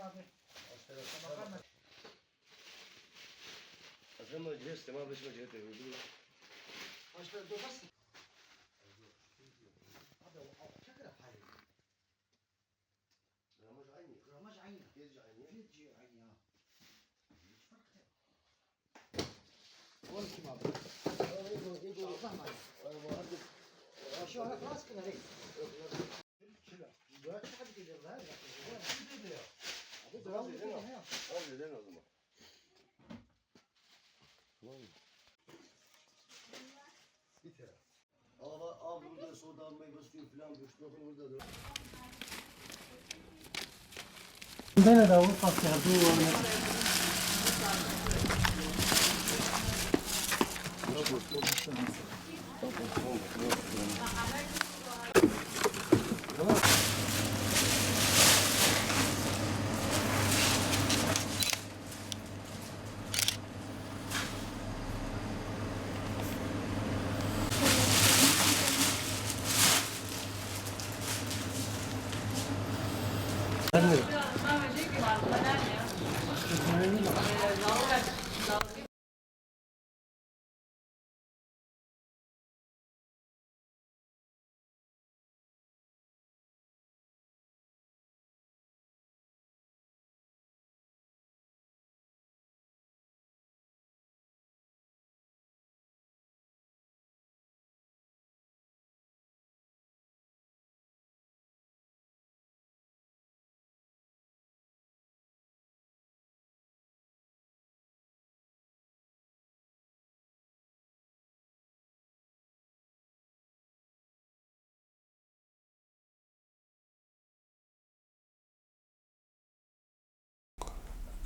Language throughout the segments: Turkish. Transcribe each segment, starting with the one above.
abi. Makarna. Azam mı cihaz tamam beş mi cihaz ediyor? Başta durmasın. Abi o çakra hayır. Gramaj aynı. Gramaj aynı. Fiyatı aynı. Fiyatı aynı ya. Hiç fark yok. 12 mi abi? Allah mı? Şu ana klas kıları. Kilo. Dört hadi gidiyorlar. Abi devam edelim. Al neden o zaman? Tamam mı? Bir tane. Al burada soda meyve suyu falan bakın burada da. Bene da un passato.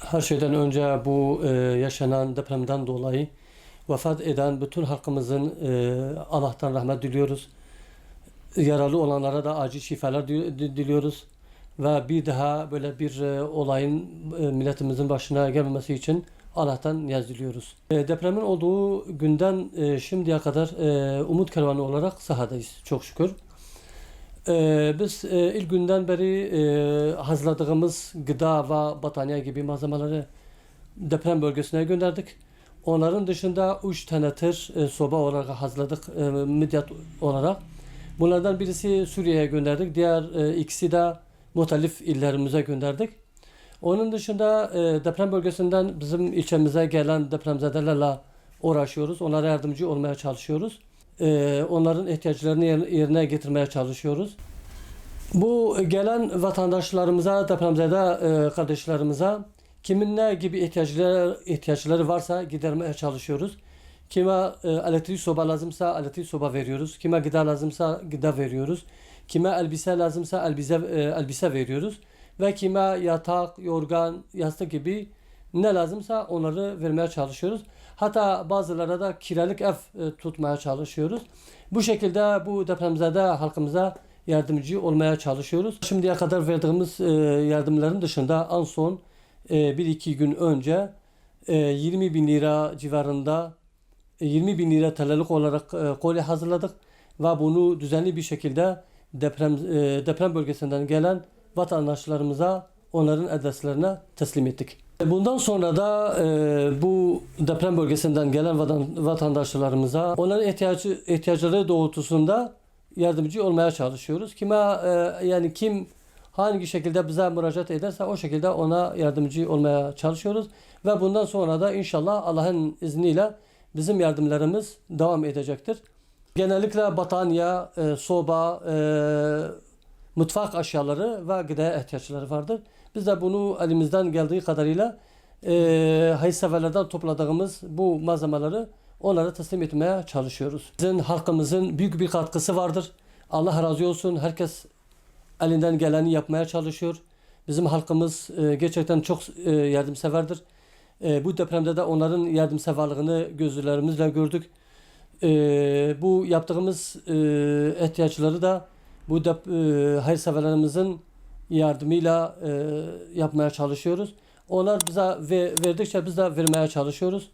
Her şeyden önce bu yaşanan depremden dolayı vefat eden bütün halkımızın Allah'tan rahmet diliyoruz. Yaralı olanlara da acil şifalar diliyoruz. Ve bir daha böyle bir olayın milletimizin başına gelmemesi için Allah'tan niyaz diliyoruz. Depremin olduğu günden şimdiye kadar umut kervanı olarak sahadayız çok şükür. Biz ilk günden beri hazırladığımız gıda ve battaniye gibi malzemeleri deprem bölgesine gönderdik. Onların dışında 3 tane tır soba olarak hazırladık midyat olarak. Bunlardan birisi Suriye'ye gönderdik. Diğer ikisi de muhtelif illerimize gönderdik. Onun dışında deprem bölgesinden bizim ilçemize gelen depremzedelerle uğraşıyoruz. Onlara yardımcı olmaya çalışıyoruz. Onların ihtiyaçlarını yerine getirmeye çalışıyoruz. Bu gelen vatandaşlarımıza, depremzede kardeşlerimize kimin ne gibi ihtiyaçları varsa gidermeye çalışıyoruz. Kime elektrik soba lazımsa elektrik soba veriyoruz. Kime gıda lazımsa gıda veriyoruz. Kime elbise lazımsa elbise veriyoruz. Ve kime yatak, yorgan, yastık gibi ne lazımsa onları vermeye çalışıyoruz. Hatta bazılara da kiralık ev tutmaya çalışıyoruz. Bu şekilde bu depremzede halkımıza yardımcı olmaya çalışıyoruz. Şimdiye kadar verdiğimiz yardımların dışında en son 1-2 gün önce 20 bin lira civarında 20 bin lira TL'lik olarak kolye hazırladık ve bunu düzenli bir şekilde deprem bölgesinden gelen vatandaşlarımıza onların adreslerine teslim ettik. Bundan sonra da bu deprem bölgesinden gelen vatandaşlarımıza onların ihtiyaçları doğrultusunda yardımcı olmaya çalışıyoruz. Kim hangi şekilde bize müracaat ederse o şekilde ona yardımcı olmaya çalışıyoruz ve bundan sonra da inşallah Allah'ın izniyle bizim yardımlarımız devam edecektir. Genellikle battaniye, soba, mutfak eşyaları ve gıda ihtiyaçları vardır. Biz de bunu elimizden geldiği kadarıyla hayırseverlerden topladığımız bu malzemeleri onlara teslim etmeye çalışıyoruz. Bizim halkımızın büyük bir katkısı vardır. Allah razı olsun. Herkes elinden geleni yapmaya çalışıyor. Bizim halkımız gerçekten çok yardımseverdir. Bu depremde de onların yardımseverliğini gözlerimizle gördük. Bu yaptığımız ihtiyaçları da bu hayırseverlerimizin yardımıyla yapmaya çalışıyoruz. Onlar bize verdikçe biz de vermeye çalışıyoruz.